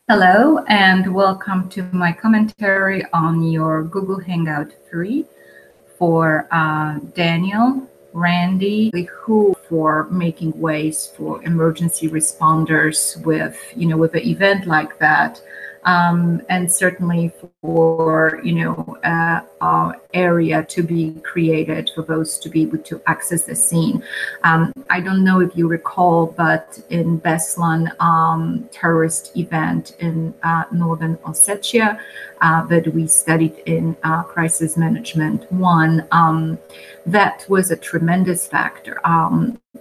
Hello and welcome to my commentary on your Google Hangout 3 for Daniel, Randi, who for making ways for emergency responders with an event like that, and certainly for area to be created for those to be able to access the scene. I don't know if you recall, but in Beslan terrorist event in Northern Ossetia that we studied in Crisis Management 1, that was a tremendous factor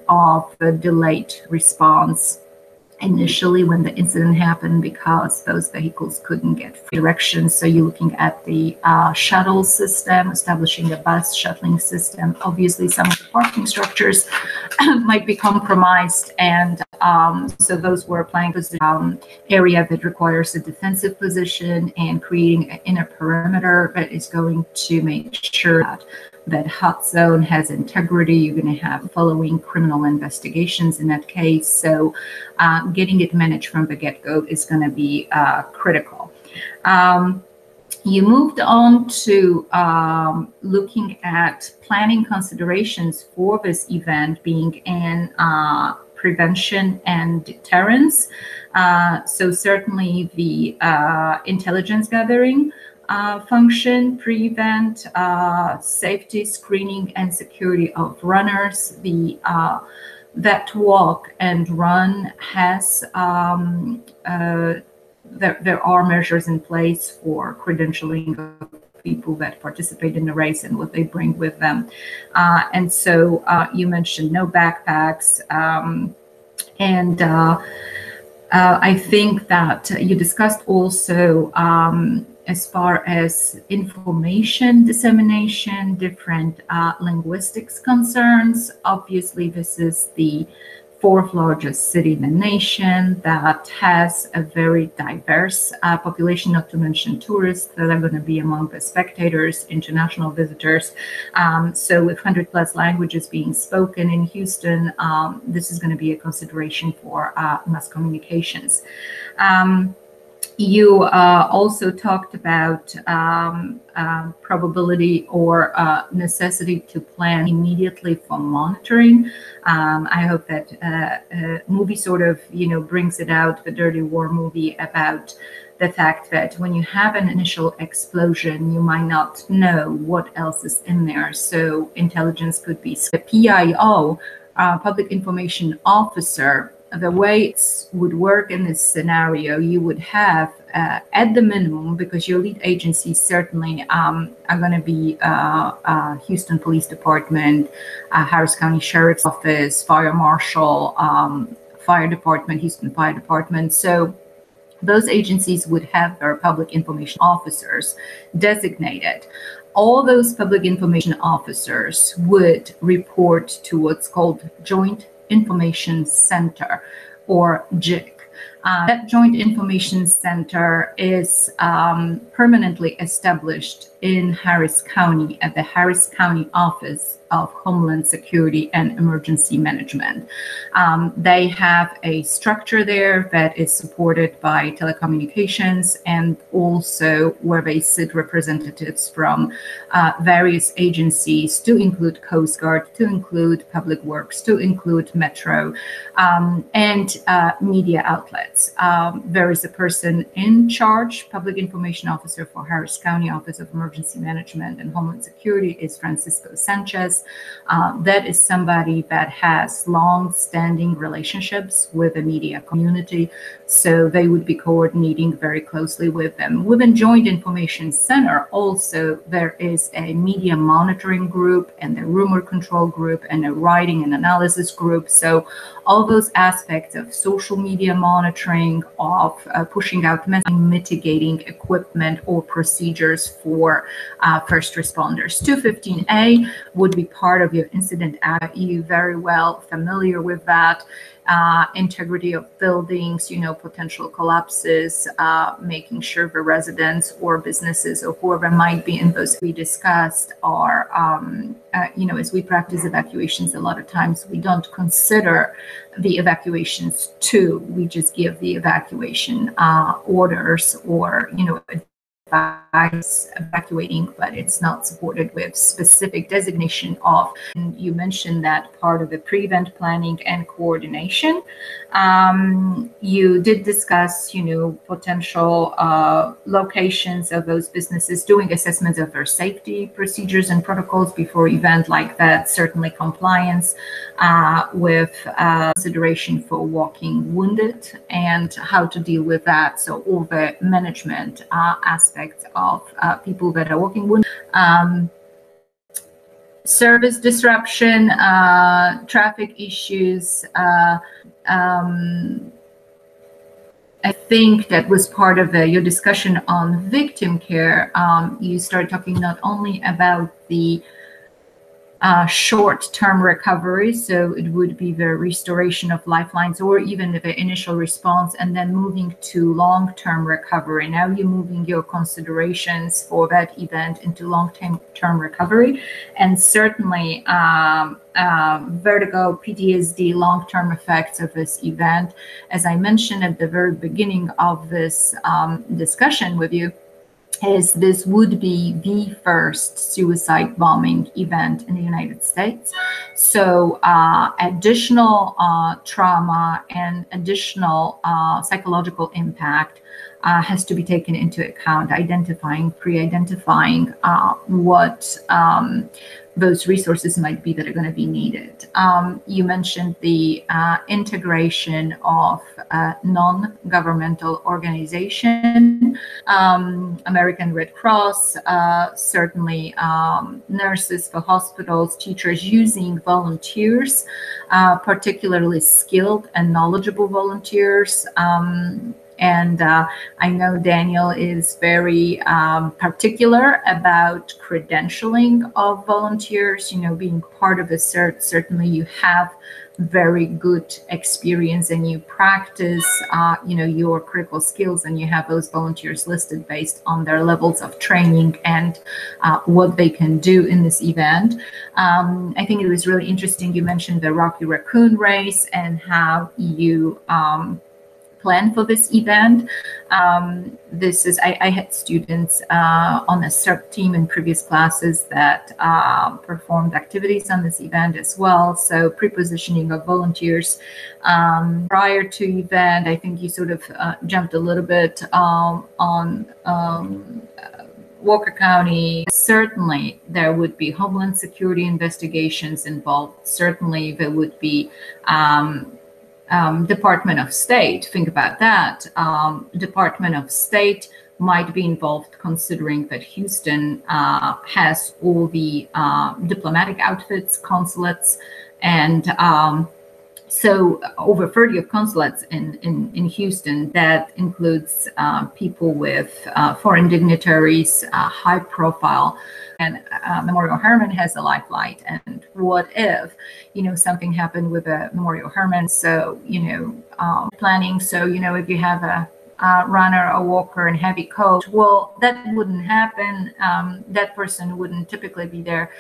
of the delayed response initially when the incident happened, because those vehicles couldn't get free directions. So you're looking at the shuttle system, establishing a bus shuttling system. Obviously, some of the parking structures might be compromised, and so those were playing position area that requires a defensive position and creating an inner perimeter that is going to make sure that hot zone has integrity. You're going to have following criminal investigations in that case. So getting it managed from the get-go is going to be critical. You moved on to looking at planning considerations for this event being in prevention and deterrence. So certainly the intelligence gathering function, pre-event, safety, screening, and security of runners. That walk and run has there are measures in place for credentialing of people that participate in the race and what they bring with them. And so you mentioned no backpacks, and I think that you discussed also as far as information dissemination, different linguistics concerns. Obviously, this is the fourth largest city in the nation that has a very diverse population, not to mention tourists that are going to be among the spectators, international visitors. So with 100+ languages being spoken in Houston, this is going to be a consideration for mass communications. You also talked about probability or necessity to plan immediately for monitoring. I hope that movie sort of, brings it out, the Dirty War movie, about the fact that when you have an initial explosion, you might not know what else is in there. So intelligence could be the PIO, public information officer. The way it would work in this scenario, you would have at the minimum, because your lead agencies certainly are going to be Houston Police Department, Harris County Sheriff's Office, Fire Marshal, Fire Department, Houston Fire Department. So those agencies would have their public information officers designated. All those public information officers would report to what's called Joint Information Center, or JIC. That Joint Information Center is permanently established in Harris County at the Harris County Office of Homeland Security and Emergency Management. They have a structure there that is supported by telecommunications, and also where they sit representatives from various agencies, to include Coast Guard, to include Public Works, to include Metro, and media outlets. There is a person in charge, Public Information Officer for Harris County Office of Emergency Management and Homeland Security is Francisco Sanchez. That is somebody that has long-standing relationships with the media community, so they would be coordinating very closely with them. Within Joint Information Center, also, there is a media monitoring group and a rumor control group and a writing and analysis group. So all those aspects of social media monitoring, of pushing out messaging, mitigating equipment or procedures for first responders. 215A would be part of your incident act. You're very well familiar with that. integrity of buildings, potential collapses, making sure the residents or businesses or whoever might be in those we discussed are, as we practice evacuations, a lot of times we don't consider the evacuations too. We just give the evacuation orders or, advice evacuating, but it's not supported with specific designation of. And you mentioned that part of the prevent planning and coordination. You did discuss, potential locations of those businesses, doing assessments of their safety procedures and protocols before event like that. Certainly compliance with consideration for walking wounded and how to deal with that. So all the management aspects of people that are walking wounded. Service disruption, traffic issues. I think that was part of your discussion on victim care. You started talking not only about the short-term recovery, so it would be the restoration of lifelines or even the initial response, and then moving to long-term recovery. Now you're moving your considerations for that event into long-term recovery, and certainly vertigo, PTSD, long-term effects of this event. As I mentioned at the very beginning of this discussion with you, is this would be the first suicide bombing event in the United States. So additional trauma and additional psychological impact has to be taken into account, pre-identifying what those resources might be that are going to be needed. You mentioned the integration of non-governmental organization, American Red Cross, certainly nurses for hospitals, teachers using volunteers, particularly skilled and knowledgeable volunteers. And I know Daniel is very particular about credentialing of volunteers, being part of a CERT. Certainly you have very good experience and you practice, your critical skills, and you have those volunteers listed based on their levels of training and what they can do in this event. I think it was really interesting. You mentioned the Rocky Raccoon race and how you plan for this event. I had students on a CERT team in previous classes that performed activities on this event as well. So pre-positioning of volunteers prior to event. I think you sort of jumped a little bit on Walker County. Certainly there would be Homeland Security investigations involved. Certainly there would be Department of State. Think about that. Department of State might be involved, considering that Houston has all the diplomatic outfits, consulates, and so over 30 of consulates in Houston. That includes people with foreign dignitaries, high profile. And Memorial Hermann has a lifelight. And what if, something happened with a Memorial Hermann? So, planning. So, if you have a runner, a walker, and heavy coat, well, that wouldn't happen. That person wouldn't typically be there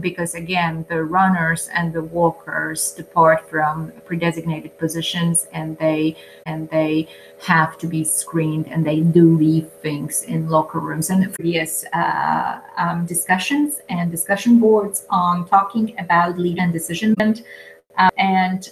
because, again, the runners and the walkers depart from pre-designated positions, and they have to be screened, and they do leave things in locker rooms. And previous discussions and discussion boards on talking about lead and decision and